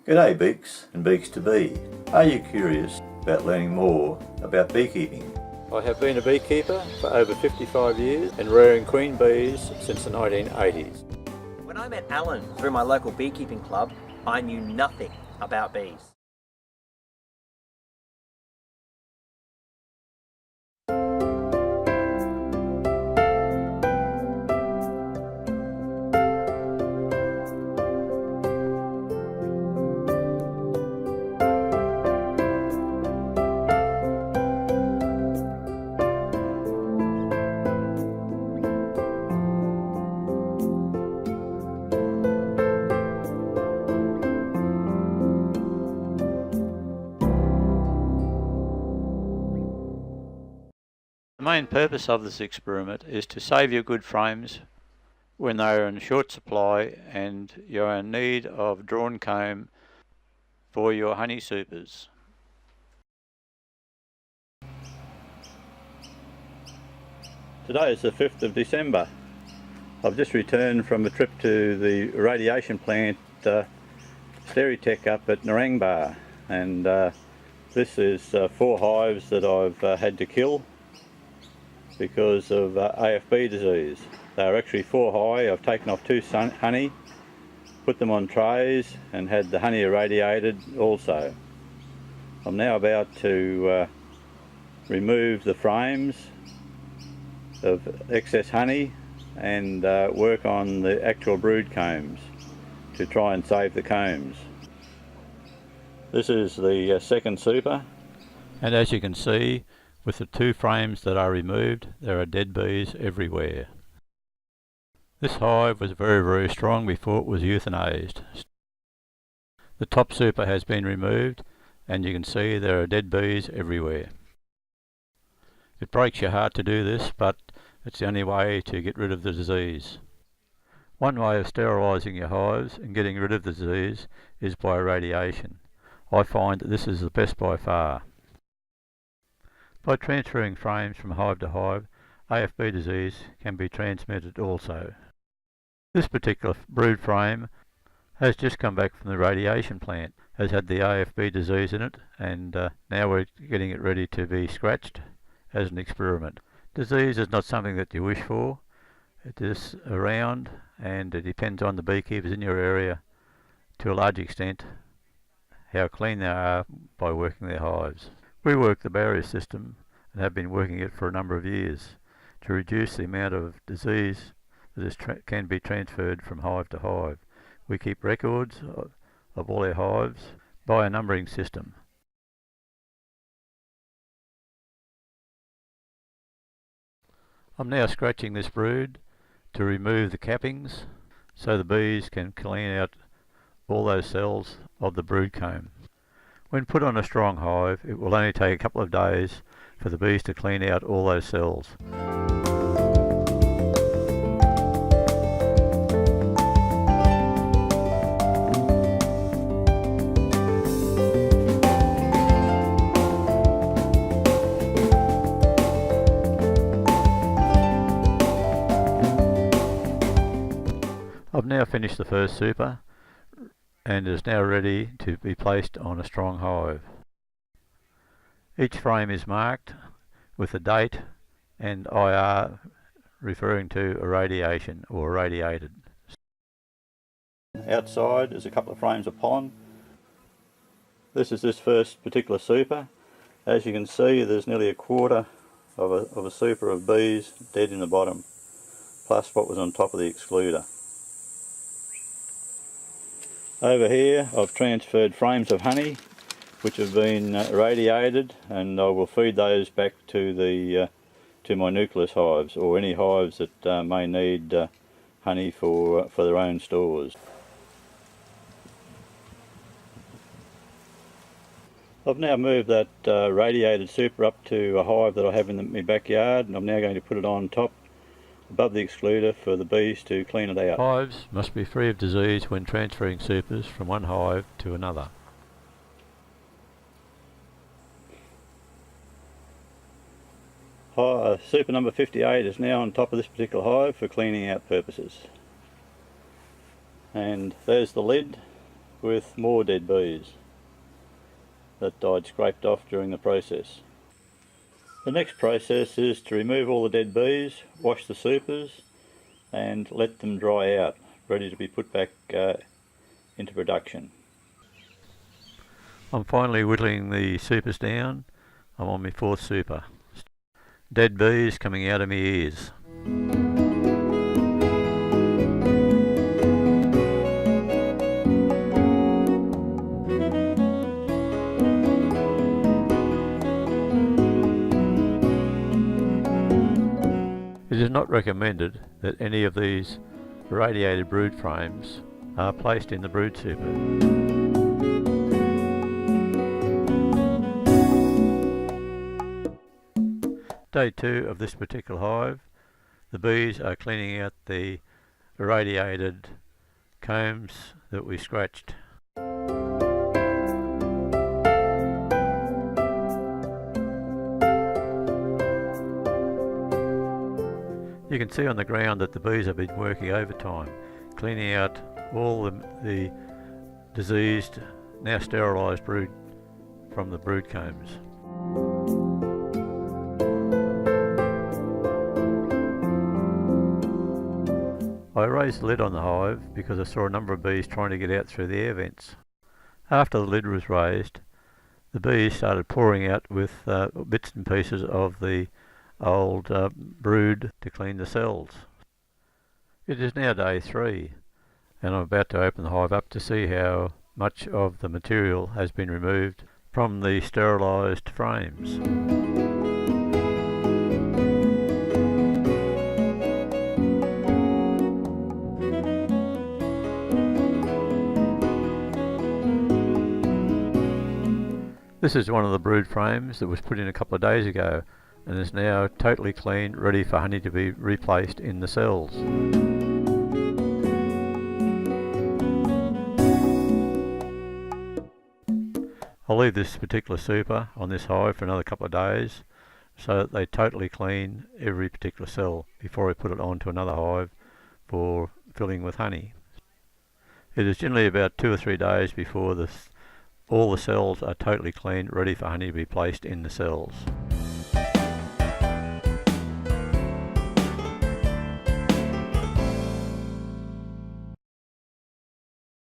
G'day Beeks and Beeks to be. Are you curious about learning more about beekeeping? I have been a beekeeper for over 55 years and rearing queen bees since the 1980s. When I met Alan through my local beekeeping club, I knew nothing about bees. The main purpose of this experiment is to save your good frames when they are in short supply and you're in need of drawn comb for your honey supers. Today is the 5th of December. I've just returned from a trip to the irradiation plant Steritech up at Narangba, and this is 4 hives that I've had to kill because of AFB disease. They are actually 4 high. I've taken off 2 honey, put them on trays and had the honey irradiated also. I'm now about to remove the frames of excess honey and work on the actual brood combs to try and save the combs. This is the second super, and as you can see, with the 2 frames that are removed, there are dead bees everywhere. This hive was very strong before it was euthanized. The top super has been removed and you can see there are dead bees everywhere. It breaks your heart to do this, but it's the only way to get rid of the disease. One way of sterilizing your hives and getting rid of the disease is by irradiation. I find that this is the best by far. By transferring frames from hive to hive, AFB disease can be transmitted also. This particular brood frame has just come back from the radiation plant, has had the AFB disease in it, and now we're getting it ready to be scratched as an experiment. Disease is not something that you wish for. It is around and it depends on the beekeepers in your area to a large extent how clean they are by working their hives. We work the barrier system and have been working it for a number of years to reduce the amount of disease that can be transferred from hive to hive. We keep records of all our hives by a numbering system. I'm now scratching this brood to remove the cappings so the bees can clean out all those cells of the brood comb. When put on a strong hive, it will only take a couple of days for the bees to clean out all those cells. I've now finished the first super and is now ready to be placed on a strong hive. Each frame is marked with a date and IR referring to irradiation or irradiated. Outside is a couple of frames of pollen. This is this first particular super. As you can see, there's nearly a quarter of a super of bees dead in the bottom, plus what was on top of the excluder. Over here I've transferred frames of honey which have been irradiated, and I will feed those back to my nucleus hives or any hives that may need honey for their own stores. I've now moved that radiated super up to a hive that I have in my backyard, and I'm now going to put it on top above the excluder for the bees to clean it out. Hives must be free of disease when transferring supers from one hive to another. Super number 58 is now on top of this particular hive for cleaning out purposes. And there's the lid with more dead bees that I'd scraped off during the process. The next process is to remove all the dead bees, wash the supers and let them dry out, ready to be put back into production. I'm finally whittling the supers down. I'm on my 4th super. Dead bees coming out of my ears. It is not recommended that any of these irradiated brood frames are placed in the brood super. Day 2 of this particular hive, the bees are cleaning out the irradiated combs that we scratched. You can see on the ground that the bees have been working overtime, cleaning out all the diseased, now sterilised brood from the brood combs. I raised the lid on the hive because I saw a number of bees trying to get out through the air vents. After the lid was raised, the bees started pouring out with bits and pieces of the old brood to clean the cells. It is now day 3 and I'm about to open the hive up to see how much of the material has been removed from the sterilised frames. This is one of the brood frames that was put in a couple of days ago and is now totally clean, ready for honey to be replaced in the cells. I'll leave this particular super on this hive for another couple of days so that they totally clean every particular cell before I put it onto another hive for filling with honey. It is generally about 2 or 3 days before all the cells are totally clean, ready for honey to be placed in the cells.